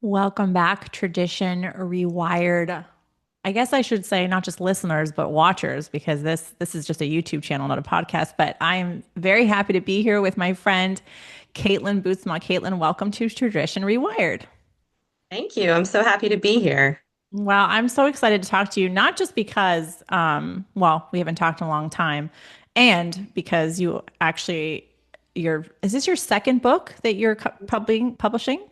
Welcome back, Tradition Rewired. I guess I should say not just listeners, but watchers, because this is just a YouTube channel, not a podcast. But I'm very happy to be here with my friend Caitlin Bootsma. Caitlin, welcome to Tradition Rewired. Thank you. I'm so happy to be here. Well, I'm so excited to talk to you, not just because, well, we haven't talked in a long time, and because you actually, is this your second book that you're publishing?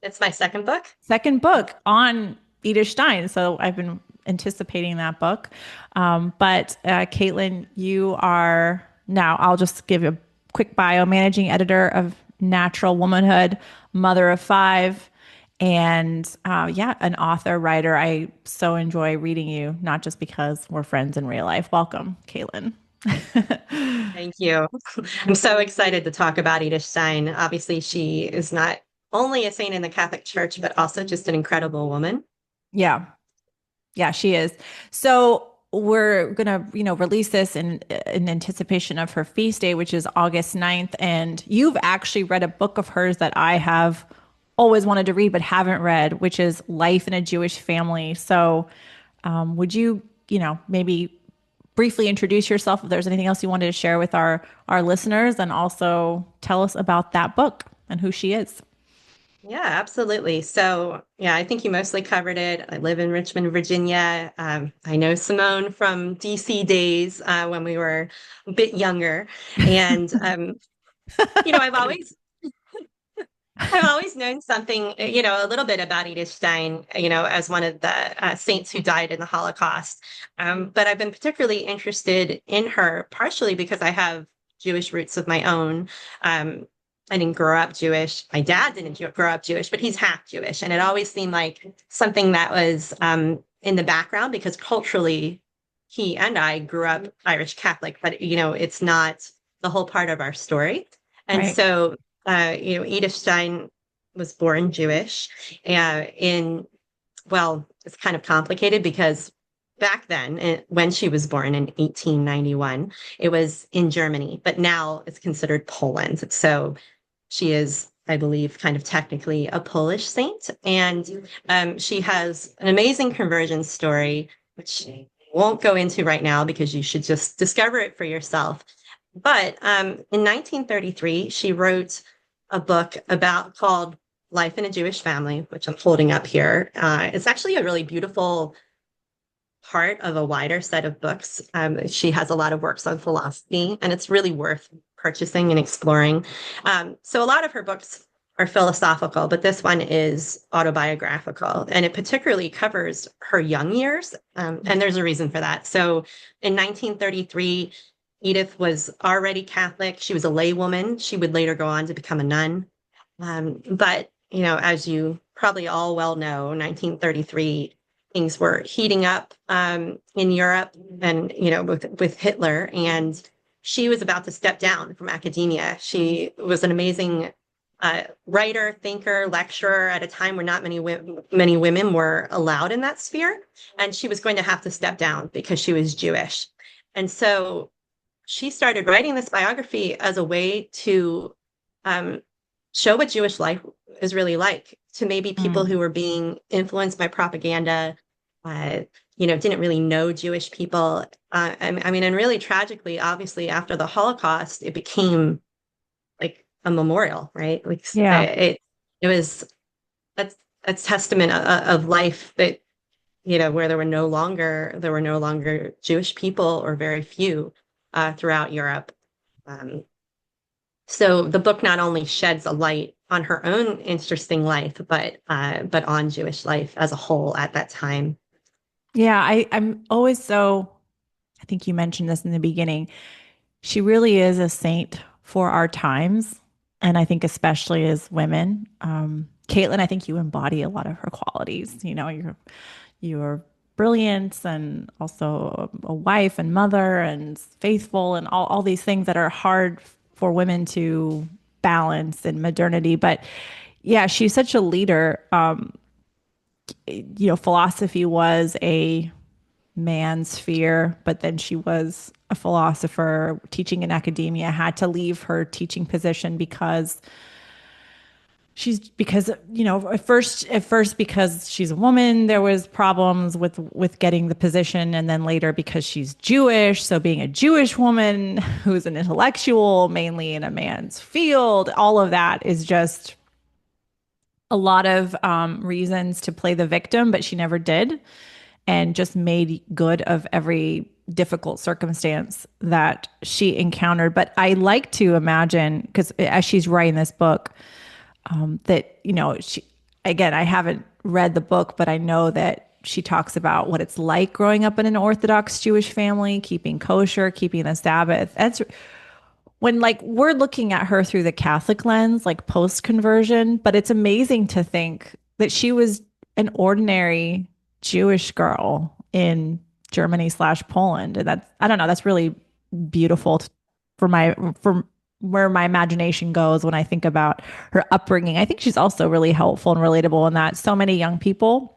It's my second book. Second book on Edith Stein. So I've been anticipating that book. But Caitlin, you are now, I'll just give a quick bio, managing editor of Natural Womanhood, mother of five, and yeah, an author, writer. I so enjoy reading you, not just because we're friends in real life. Welcome, Caitlin. Thank you. I'm so excited to talk about Edith Stein. Obviously, she is not only a saint in the Catholic Church, but also just an incredible woman. Yeah. Yeah, she is. So we're gonna, release this in anticipation of her feast day, which is August 9th. And you've actually read a book of hers that I have always wanted to read but haven't read, which is Life in a Jewish Family. So would you, maybe briefly introduce yourself if there's anything else you wanted to share with our listeners, and also tell us about that book and who she is? Yeah, absolutely. So, yeah, I think you mostly covered it. I live in Richmond, Virginia. I know Simone from DC days when we were a bit younger. And, you know, I've always I've always known something, a little bit about Edith Stein, as one of the saints who died in the Holocaust. But I've been particularly interested in her partially because I have Jewish roots of my own. I didn't grow up Jewish. My dad didn't grow up Jewish, but he's half Jewish. And it always seemed like something that was in the background because culturally, he and I grew up Irish Catholic, but, it's not the whole part of our story. And Right. so Edith Stein was born Jewish well, it's kind of complicated because back then, when she was born in 1891, it was in Germany, but now it's considered Poland. So she is, I believe, kind of technically a Polish saint. And she has an amazing conversion story, which I won't go into right now because you should just discover it for yourself. But in 1933, she wrote a book called Life in a Jewish Family, which I'm holding up here. It's actually a really beautiful part of a wider set of books. She has a lot of works on philosophy, and it's really worth purchasing and exploring. So a lot of her books are philosophical, but this one is autobiographical, and it particularly covers her young years. And there's a reason for that. So in 1933, Edith was already Catholic. She was a laywoman. She would later go on to become a nun. But, as you probably all well know, 1933, things were heating up in Europe and, with Hitler. And she was about to step down from academia. She was an amazing writer, thinker, lecturer at a time where not many women were allowed in that sphere. And she was going to have to step down because she was Jewish. And so she started writing this biography as a way to show what Jewish life is really like to maybe people Mm. who were being influenced by propaganda, uh, didn't really know Jewish people. I mean, and really tragically, obviously, after the Holocaust, it became like a memorial, right? Like Yeah. it was a testament of life that where there were no longer Jewish people or very few throughout Europe. Um, so the book not only sheds a light on her own interesting life, but on Jewish life as a whole at that time. Yeah, I'm always so, I think you mentioned this in the beginning. She really is a saint for our times. And I think especially as women. Caitlin, I think you embody a lot of her qualities. You're brilliant and also a wife and mother and faithful and all these things that are hard for women to balance in modernity. But yeah, she's such a leader. Philosophy was a man's sphere, but then she was a philosopher teaching in academia, had to leave her teaching position because she's because at first because she's a woman there was problems with getting the position, and then later because she's Jewish, so being a Jewish woman who's an intellectual mainly in a man's field, all of that is just a lot of reasons to play the victim, but she never did, and just made good of every difficult circumstance that she encountered. But I like to imagine, because as she's writing this book, that, she, again, I haven't read the book, but I know that she talks about what it's like growing up in an Orthodox Jewish family, keeping kosher, keeping the Sabbath. That's when, like, we're looking at her through the Catholic lens, like post conversion, but it's amazing to think that she was an ordinary Jewish girl in Germany/Poland. And that's, I don't know, that's really beautiful for where my imagination goes when I think about her upbringing. I think she's also really helpful and relatable in that so many young people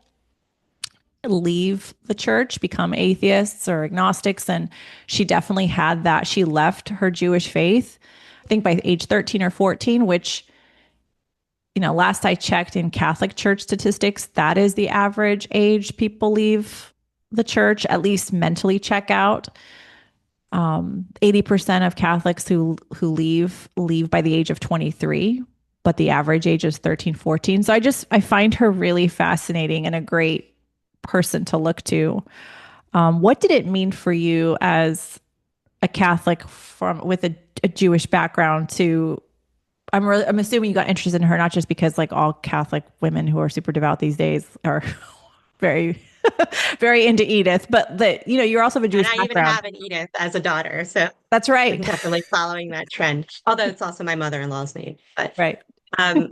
leave the church, become atheists or agnostics. And she definitely had that. She left her Jewish faith, I think by age 13 or 14, which, last I checked in Catholic church statistics, that is the average age people leave the church, at least mentally check out. 80% of Catholics who leave by the age of 23, but the average age is 13, 14. So I find her really fascinating and a great person to look to. What did it mean for you as a Catholic with a Jewish background to I'm assuming you got interested in her not just because like all Catholic women who are super devout these days are very very into Edith, but that you're also of a And Jewish I even background. have an Edith as a daughter, so That's I'm right. definitely following that trend. Although it's also my mother-in-law's name. But Right. um,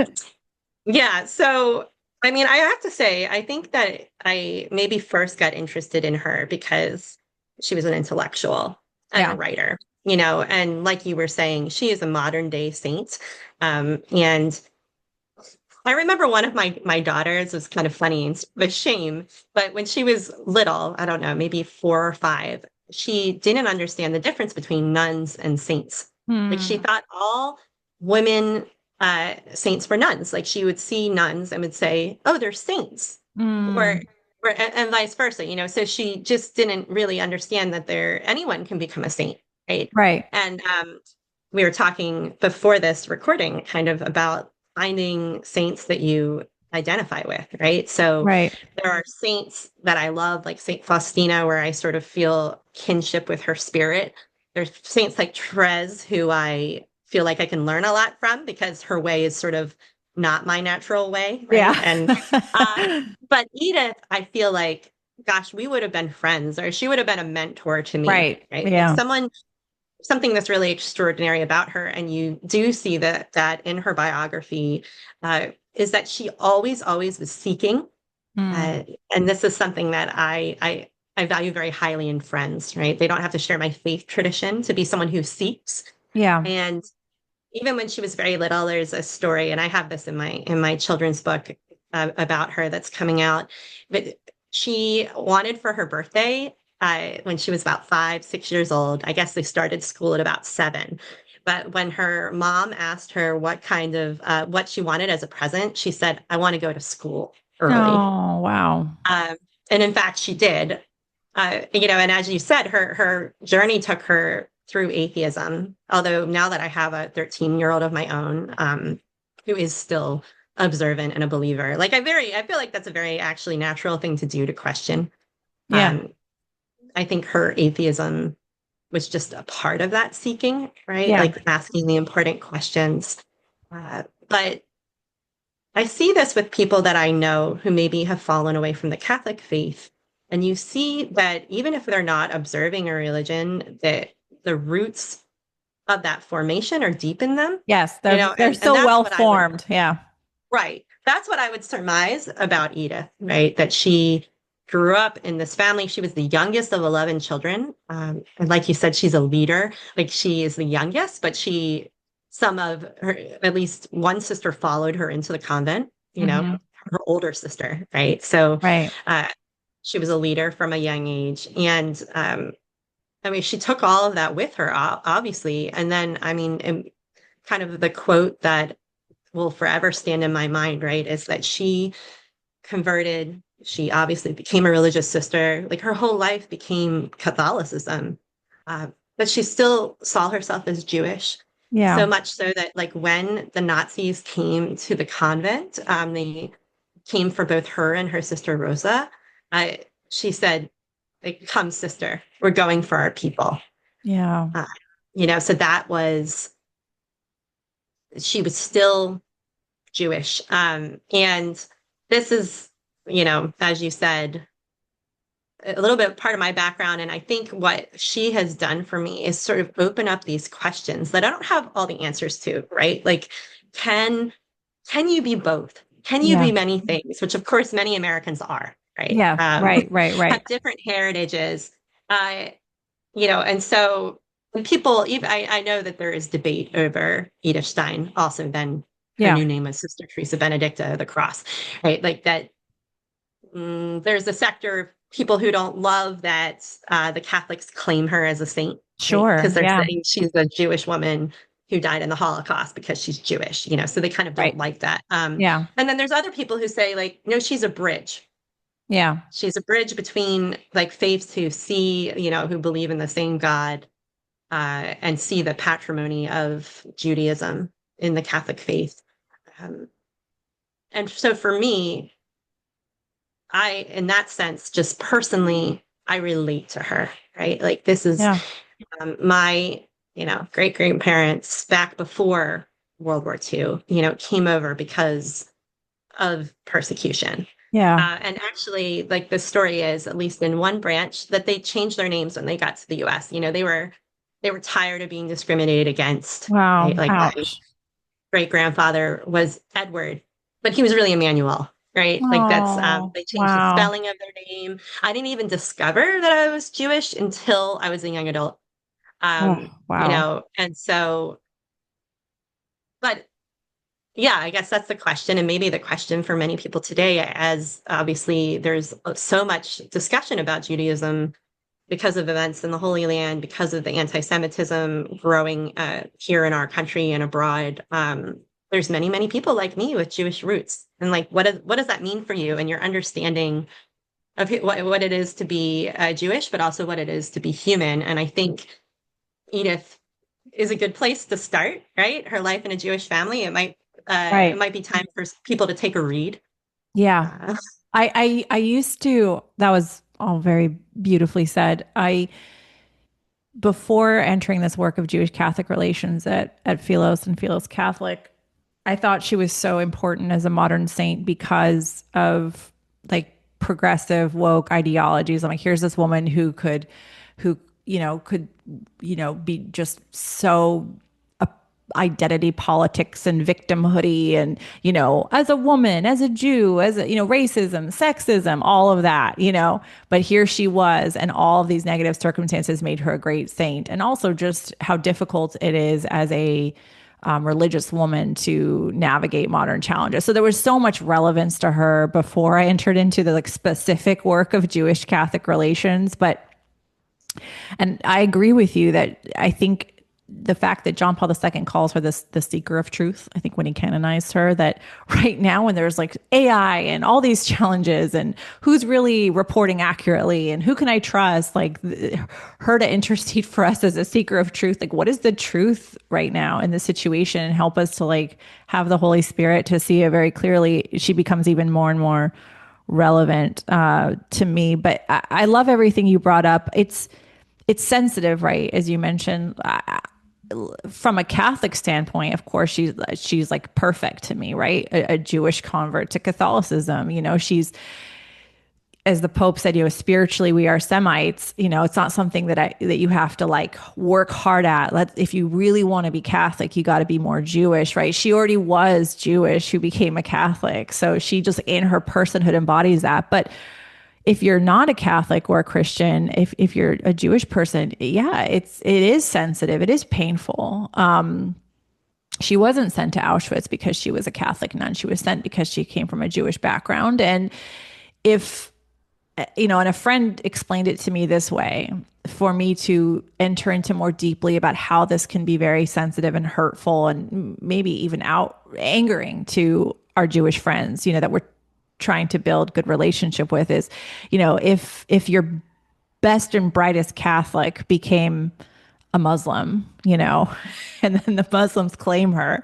yeah, so I mean, I have to say, I think that I maybe first got interested in her because she was an intellectual and a Yeah. writer, and like you were saying, she is a modern day saint. And I remember one of my daughters was kind of funny and with shame, but when she was little, I don't know, maybe 4 or 5, she didn't understand the difference between nuns and saints. Like she Hmm. thought all women saints were nuns. Like she would see nuns and would say, "Oh, they're saints," or Hmm. and vice versa. So she just didn't really understand that anyone can become a saint, right? Right. And we were talking before this recording kind of about finding saints that you identify with, right? So Right. there are saints that I love, like Saint Faustina, where I sort of feel kinship with her spirit. There's saints like Therese, who I feel like I can learn a lot from because her way is sort of not my natural way, right? Yeah. Uh, but Edith, I feel like, gosh, we would have been friends, or she would have been a mentor to me, Right. right? Like Yeah. something that's really extraordinary about her, and you do see that in her biography, is that she always was seeking, Hmm. uh, and this is something that I value very highly in friends. Right? They don't have to share my faith tradition to be someone who seeks. Yeah. And even when she was very little, there's a story, and I have this in my children's book about her that's coming out. But she wanted for her birthday, when she was about 5, 6 years old. I guess they started school at about 7. But when her mom asked her what she wanted as a present, she said, "I want to go to school early." Oh, wow. Um, and in fact, she did. And as you said, her journey took her through atheism. Although now that I have a 13-year-old of my own, who is still observant and a believer, like I feel like that's a very actually natural thing to do, to question. Yeah. Um, I think her atheism was just a part of that seeking, right? Yeah. Like asking the important questions. But I see this with people that I know who maybe have fallen away from the Catholic faith. And you see that even if they're not observing a religion, that the roots of that formation are deep in them, Yes. you They're know, they're and, and so that's well what I would, formed. Yeah. right. That's what I would surmise about Edith, right? That she grew up in this family. She was the youngest of 11 children. And like you said, she's a leader. Like she is the youngest, but some of her, at least one sister followed her into the convent, Hmm. her older sister, right? So Right. uh, she was a leader from a young age. And I mean, she took all of that with her, obviously. And then, I mean, kind of the quote that will forever stand in my mind, right, is that she converted. She obviously became a religious sister. Like her whole life became Catholicism, uh, but she still saw herself as Jewish. So Yeah. much so that, like, when the Nazis came to the convent, they came for both her and her sister Rosa. She said, like, "Come, sister, we're going for our people." Yeah. Uh, so that was, she was still Jewish. And this is, as you said, a little bit part of my background. And I think what she has done for me is sort of open up these questions that I don't have all the answers to, right? Like, can can you be both? Can you Yeah. be many things? Which of course many Americans are, right? Yeah. Right. Right. Have Right. different heritages. Uh, and so when people, even I know that there is debate over Edith Stein, also then her Yeah. new name was Sister Teresa Benedicta of the Cross, right? Like that, there's a sector of people who don't love that the Catholics claim her as a saint, right? Sure. Because they're Yeah. saying she's a Jewish woman who died in the Holocaust because she's Jewish, so they kind of don't Right. like that. Yeah. And then there's other people who say, like, no, she's a bridge. Yeah. She's a bridge between, like, faiths who see, who believe in the same God, and see the patrimony of Judaism in the Catholic faith. Um, and so for me, in that sense, just personally, I relate to her, right? Like, this is, Yeah. my, great grandparents back before World War II, came over because of persecution. Yeah. And actually, like, the story is, at least in one branch, that they changed their names when they got to the US. They were tired of being discriminated against, right? Wow. Like, my Ouch. great grandfather was Edward, but he was really Emmanuel, right? Like, that's, Oh, they changed the wow. spelling of their name. I didn't even discover that I was Jewish until I was a young adult. Oh, wow. And so, but yeah, I guess that's the question. And maybe the question for many people today, as obviously there's so much discussion about Judaism because of events in the Holy Land, because of the anti-Semitism growing here in our country and abroad. There's many, many people like me with Jewish roots. And, like, what does that mean for you and your understanding of what it is to be Jewish, but also what it is to be human? And I think Edith is a good place to start, right? Her life in a Jewish family. It Right. might be time for people to take a read. Yeah. Uh, I used to, that was all very beautifully said. Before entering this work of Jewish Catholic relations at Philos and Philos Catholic, I thought she was so important as a modern saint because of, like, progressive woke ideologies. I'm like, here's this woman who, could, be just so identity politics and victimhoody and, as a woman, as a Jew, as a, racism, sexism, all of that, but here she was, and all of these negative circumstances made her a great saint. And also just how difficult it is as a religious woman to navigate modern challenges. So there was so much relevance to her before I entered into the, like, specific work of Jewish Catholic relations. And I agree with you that I think the fact that John Paul II calls her the seeker of truth, I think when he canonized her, that right now when there's, like, AI and all these challenges and who's really reporting accurately and who can I trust, like, her to intercede for us as a seeker of truth, like, what is the truth right now in this situation, and help us to, like, have the Holy Spirit to see it very clearly. She becomes even more and more relevant to me. But I love everything you brought up. It's sensitive, right? As you mentioned, from a Catholic standpoint, of course, she's like perfect to me, right? A Jewish convert to Catholicism. She's, as the Pope said, spiritually we are Semites. It's not something that you have to, like, work hard at. If you really want to be Catholic, you got to be more Jewish, right? She already was Jewish who became a Catholic, so she just in her personhood embodies that. But if you're not a Catholic or a Christian, if you're a Jewish person, yeah, it is sensitive. It is painful. She wasn't sent to Auschwitz because she was a Catholic nun. She was sent because she came from a Jewish background. And if and a friend explained it to me this way for me to enter into more deeply about how this can be very sensitive and hurtful and maybe even out angering to our Jewish friends, that we're trying to build good relationship with is, if your best and brightest Catholic became a Muslim, and then the Muslims claim her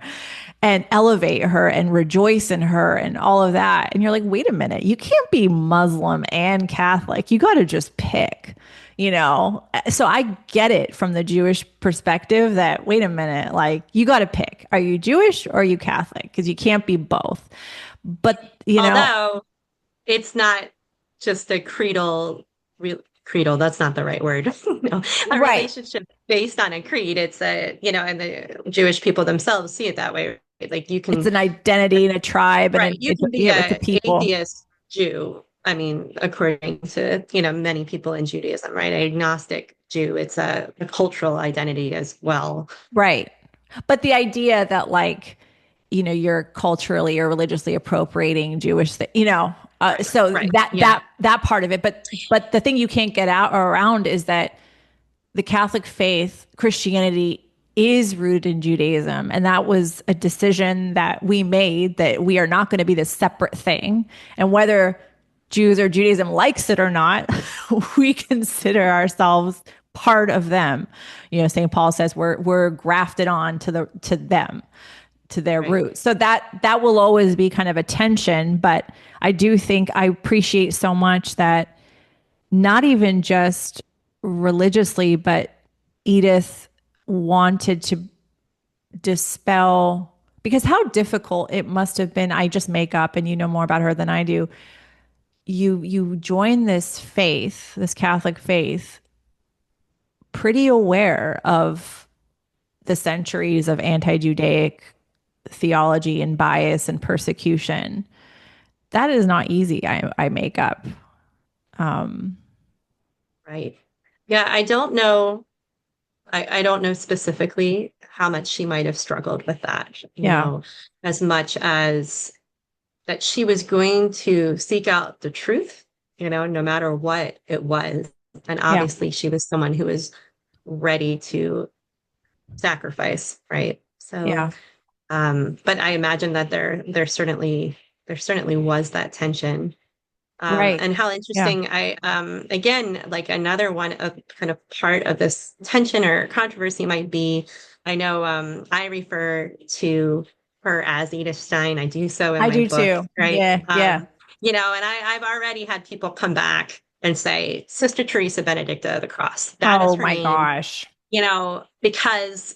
and elevate her and rejoice in her and all of that. And you're like, wait a minute, you can't be Muslim and Catholic. You got to just pick, So I get it from the Jewish perspective that, wait a minute, like you got to pick. Are you Jewish or are you Catholic? Because you can't be both. But, Although it's not just a creedal, that's not the right word. No, a right. relationship based on a creed. It's and the Jewish people themselves see it that way. Like you It's can, an identity and a tribe right, you can be it's a a people. atheist Jew. I mean, according to, many people in Judaism, right? An agnostic Jew. It's a cultural identity as well. Right. But the idea that like, you're culturally or religiously appropriating Jewish, Right. so Right. that Yeah. that part of it. But the thing you can't get out or around is that the Catholic faith, Christianity, is rooted in Judaism, and that was a decision that we made that we are not going to be this separate thing, and whether Jews or Judaism likes it or not, we consider ourselves part of them. St. Paul says we're grafted on to them, to their Right. roots. So that will always be kind of a tension, but I do think I appreciate so much that not even just religiously, but Edith wanted to dispel, because how difficult it must have been. I just make up and you know more about her than I do. You join this faith, this Catholic faith, pretty aware of the centuries of anti-Judaic theology and bias and persecution. That is not easy. I make up. Um, Right. Yeah. I don't know. I don't know specifically how much she might have struggled with that, yeah, as much as that she was going to seek out the truth, no matter what it was. And yeah, obviously, she was someone who was ready to sacrifice, right? So, yeah. but I imagine that there certainly was that tension. Right. And how Yeah. interesting again, like another one of kind of part of this tension or controversy might be, I know I refer to her as Edith Stein. I do so in I my do book, too. right? Yeah. Yeah. And I've already had people come back and say, Sister Teresa Benedicta of the Cross. That is Oh her my name, gosh. because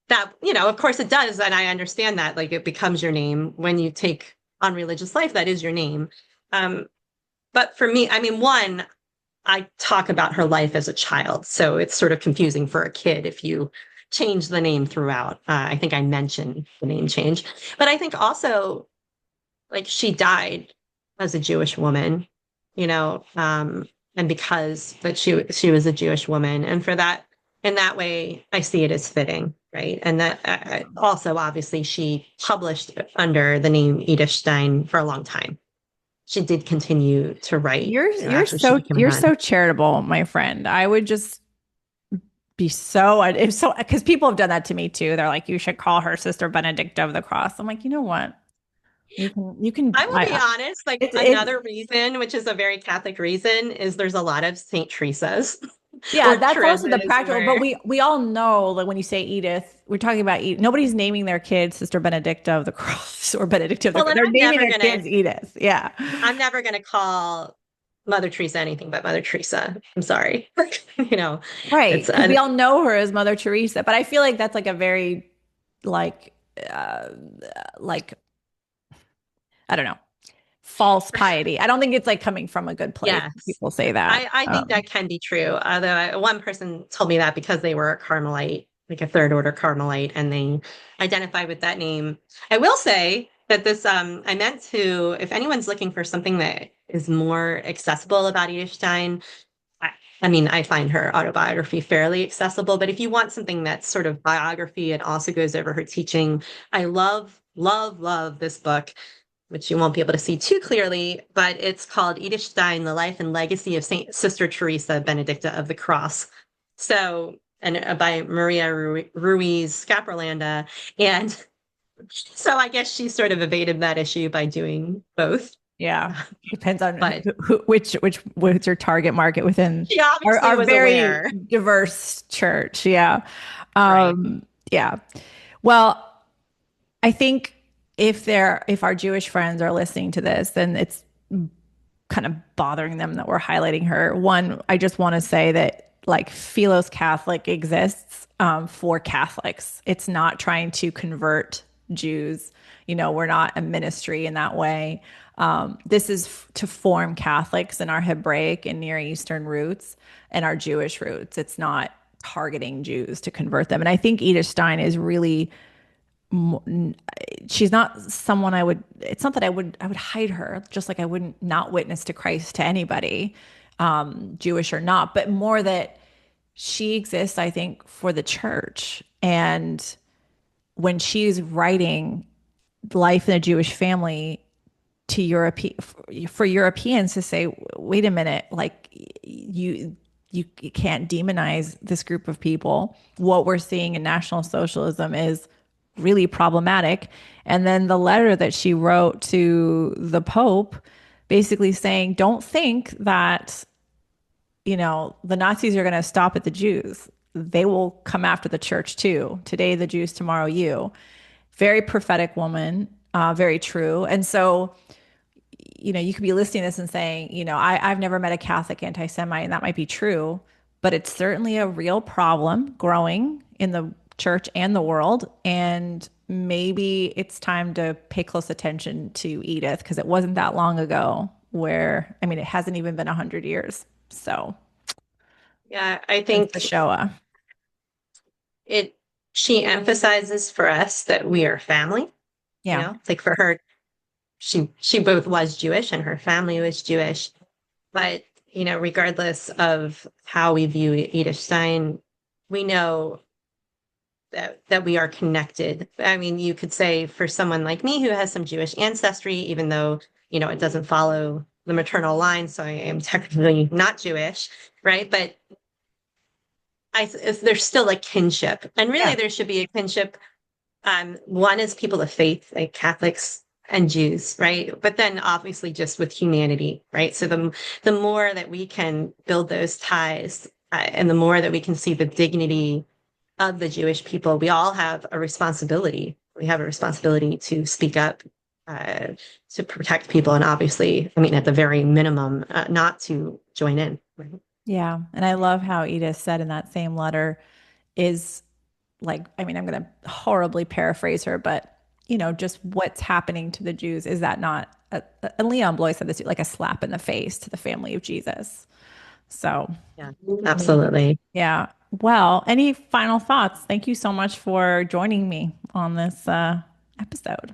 that, of course it does. And I understand that, like, it becomes your name when you take on religious life, that is your name. Um, but for me, I mean, one, I talk about her life as a child, so it's sort of confusing for a kid if you change the name throughout. I think I mentioned the name change, but I think also, like, she died as a Jewish woman, and because that she was a Jewish woman, and for that, in that way, I see it as fitting, right? And that also, obviously, she published under the name Edith Stein for a long time. She did continue to write, You're after she became a you're nun. so charitable, my friend. I would just be so if so because people have done that to me too. They're like, you should call her Sister Benedicta of the Cross. I'm like, you know what? You can I will be honest, like it's another reason, which is a very Catholic reason, is there's a lot of Saint Teresas yeah, or that's also the Teresa's practical, but or we all know that when you say Edith, we're talking about Edith. Nobody's naming their kid Sister Benedicta of the Cross or Benedicta of the well, Cross. and They're naming their kids Edith. Yeah. I'm never gonna call Mother Teresa anything but Mother Teresa. I'm sorry. you know, Right. it's Because we all know her as Mother Teresa, but I feel like that's like a very like uh like I don't know, false piety. I don't think it's like coming from a good place. yes. People say that. I think that can be true. Although one person told me that because they were a Carmelite, like a third order Carmelite, and they identify with that name. I will say that this, I meant to, if anyone's looking for something that is more accessible about Edith Stein, I, I mean, I find her autobiography fairly accessible, but if you want something that's sort of biography and also goes over her teaching, I love, love, love this book, which you won't be able to see too clearly, but it's called Edith Stein, The Life and Legacy of Saint Sister Teresa Benedicta of the Cross. So, and by Maria Ruiz Scaprolanda. And so I guess she sort of evaded that issue by doing both. Yeah. Depends on But which your target market within she obviously our was very aware. diverse church. Yeah. Right. Yeah. Well, I think if our Jewish friends are listening to this, then it's kind of bothering them that we're highlighting her. One, I just want to say that like Philos Catholic exists for Catholics. It's not trying to convert Jews. You know, we're not a ministry in that way. This is to form Catholics in our Hebraic and Near Eastern roots and our Jewish roots. It's not targeting Jews to convert them. And I think Edith Stein is really she's not someone I would, it's not that I would hide her, just like I wouldn't not witness to Christ to anybody, Jewish or not, but more that she exists, I think, for the church. And when she's writing life in a Jewish family to Europe, for Europeans to say, wait a minute, like you can't demonize this group of people. What we're seeing in National Socialism is really problematic. And then the letter that she wrote to the Pope basically saying, don't think that, you know, the Nazis are going to stop at the Jews. They will come after the church too. Today, the Jews, tomorrow, you. Very prophetic woman, very true. And so, you know, you could be listening to this and saying, you know, I've never met a Catholic anti-Semite, and that might be true, but it's certainly a real problem growing in the church and the world. And maybe it's time to pay close attention to Edith because it wasn't that long ago where, I mean, it hasn't even been 100 years. So Yeah, I since the think Shoah. it she emphasizes for us that we are family, you Yeah. know, like for her, she both was Jewish and her family was Jewish. But, you know, regardless of how we view Edith Stein, we know that we are connected. I mean, you could say for someone like me who has some Jewish ancestry, even though, you know, it doesn't follow the maternal line, so I am technically not Jewish, right? But there's still a kinship, and really Yeah. there should be a kinship. One is people of faith, like Catholics and Jews, right? But then obviously just with humanity, right? So the more that we can build those ties, and the more that we can see the dignity of the Jewish people, we all have a responsibility. We have a responsibility to speak up, uh, to protect people, and obviously, I mean, at the very minimum, not to join in. Right? Yeah. And I love how Edith said in that same letter is like, I mean, I'm going to horribly paraphrase her, but you know, just what's happening to the Jews, is that not, and Leon Bloy said this, like a slap in the face to the family of Jesus. So, Yeah, I mean, absolutely. yeah. Well, any final thoughts? Thank you so much for joining me on this episode.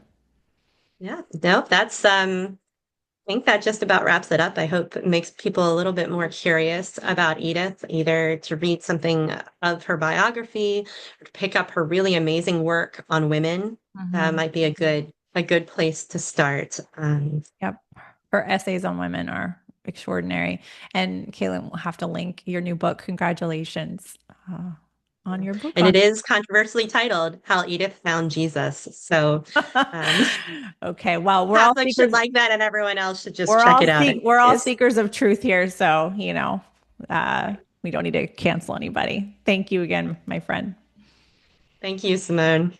Yeah, no, that's I think that just about wraps it up. I hope it makes people a little bit more curious about Edith, either to read something of her biography or to pick up her really amazing work on women. Mhm. Might be a good place to start. Yep. Her essays on women are extraordinary. And Caitlin will have to link your new book. Congratulations on your book And on. it is controversially titled How Edith Found Jesus. So um, Okay. Well, Catholics should like that, and everyone else should just check it out. we're all Anyways. seekers of truth here, so you know, we don't need to cancel anybody. Thank you again, my friend. Thank you, Simone.